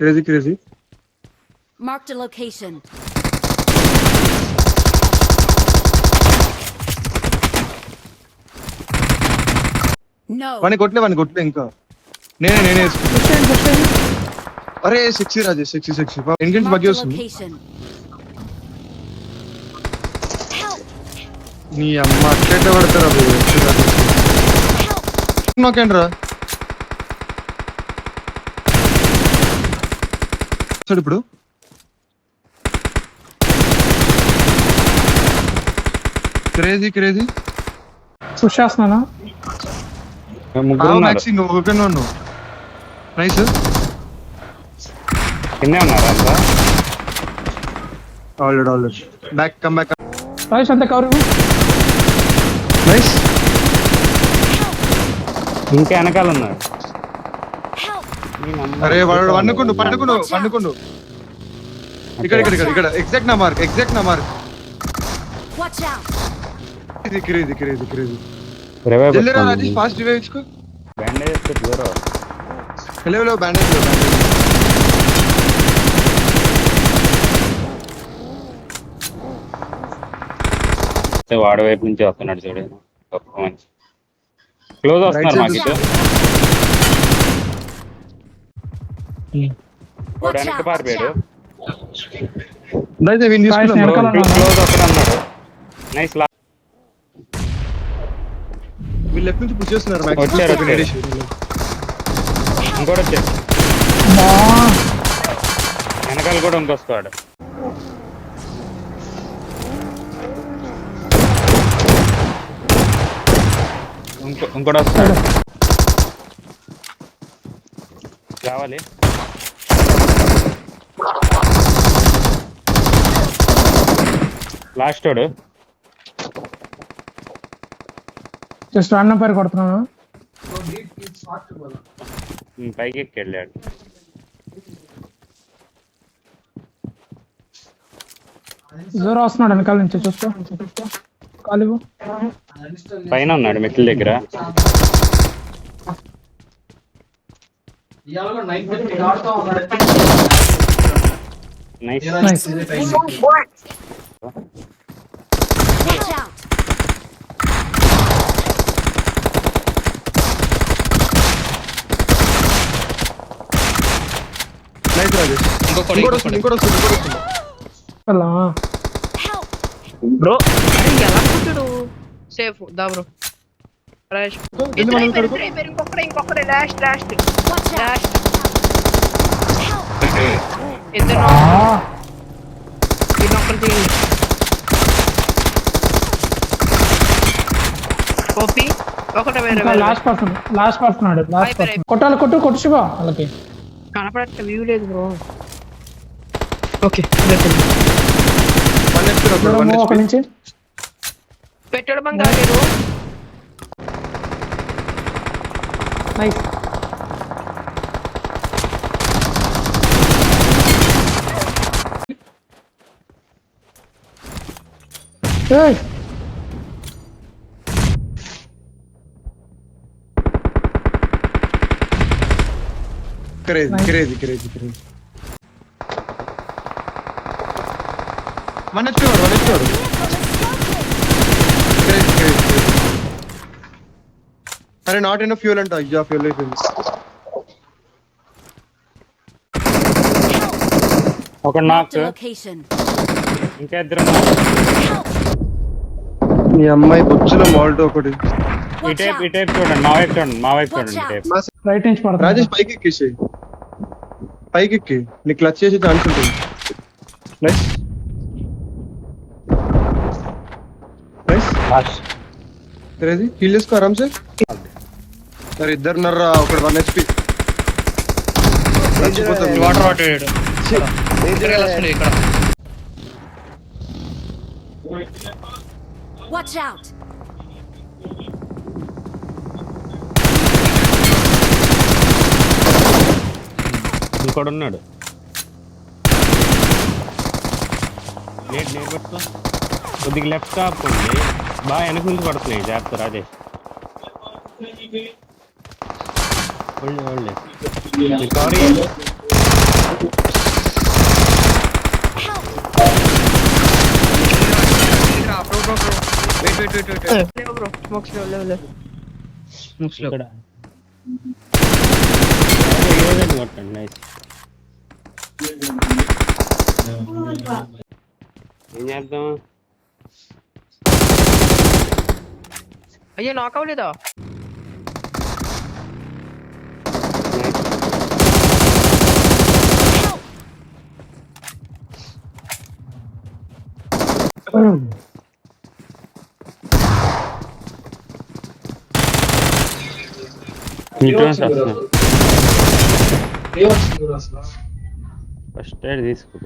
Crazy crazy. Marked a location. No. వాడిని కొట్టలే ఇంకా. నేనే వేసుకున్నా. అరే sexy Rajesh, sexy engage buggy Marked a వస్తుంది. location. Help! నీ అమ్మ అట్లెట్ట పడతారా నాకేంట్రా ఇప్పుడు క్రేజీ పుష్ చేస్తున్నానా? మ్యాక్సింగ్ ఓకే ఉన్నావు. నైస్. కిందే ఉన్నారా అంతా? Already back come back. Rajesh అంతా కవర్. నైస్. ఇంకా వెనకాల ఉన్నారు. Help! అరే వాడు పండుకుండు. ఇక్కడ ఎగ్జాక్ట్ నా మార్క్. Watch out! ఇది క్రేజీ. రివైవ్ జల్దీ రా రాజేష్, ఫాస్ట్ రివైవ్ ఇచ్చుకో. బ్యాండేజ్ దూరం. Hello bandage. వాడి వైపు నుంచి వస్తున్నాడు చూడు. గొప్ప మంచి క్లోజ్ వస్తున్నారు మాకు ఇటు. వాడు Watch వెనక్కి out! Watch పారిపోయాడు. out! నైస్. విన్ తీసుకున్నాం. వెనకాల క్లోజ్ వస్తాడు అన్నాడు. నైస్. వీళ్ళు లెఫ్ట్ నుంచి పుష్ చేస్తున్నారు. వచ్చారు. ఇంకోటి వచ్చాడు. వెనకాల కూడా ఇంకొస్తాడు. ఇంకోటి వస్తాడు. రావాలి. లాస్ట్ వాడు జస్ట్ అన్న పేరు కొడుతున్నాను. పైకి ఎక్కి వెళ్ళాడు. జోరు వస్తున్నాడు వెనకాల నుంచి, చూసుకో. కాలివు పైన ఉన్నాడు మెట్ల దగ్గర. Nice. Nice. Watch out! Nice Rajesh. ఇంకోటి వస్తుంది. అలా Help! బ్రో అరే ఎలా కూర్చుడు సేఫ్ దా బ్రో రాష్ ఇంకొకడే లాస్ట్ Watch out! Help! ఇద్దరు ఇంకొకటి కాపీ ఒకటే వేరే లాస్ట్ పర్సన్ ఆడు. లాస్ట్ పర్సన్ కొట్టు శివ వాళ్ళకి. కనపడట్లే వ్యూ లేదు బ్రో. ఓకే ఒక నుంచి పెట్టాడు బంగారు మీరు. నైస్. ఏయ్ క్రేజీ. వన్ హెచ్పి వాడు. క్రేజీ. అరే నాట్ ఎనఫ్ ఫ్యూల్ అంట. అయ్యా ఫ్యూల్ అయిపోయింది. ఒక నాక్. Marked a location. ఇంకా ఇద్దరు. మీ అమ్మాయి బొచ్చులో మాల్టో ఒకటి. ఈ టైప్ చూడండి. మా వైపు చూడండి. ఈ టైప్. రైట్ నుంచి పడుతుంది. రాజేష్ పైకి ఎక్కి నీ క్లచ్ చేసి ఛాన్స్ ఉంటుంది. నైస్. క్రేజీ. హీల్ చేసుకో ఆరామ్సే. సరే ఇద్దరు నర్రా. ఒకటి 1 HP. వాటర్ ఇక్కడ Watch out! ఇంకోడు ఉన్నాడు. లేట్ పట్టుకో. కొద్దిగా లెఫ్ట్ ఆపుకోండి. బాగా వెనక నుంచి పడుతున్నాయి. జాగ్రత్త రాజేష్. కవర్ లేవు బ్రో స్మోక్స్ లేవు స్మోక్స్ లో ఇక్కడ ఏదైనా కొట్టండి నైస్ ఏం చేద్దాం అయ్యో నాక్ అవ్వలేదా ఫస్ట్ ఎయిడ్ తీసుకో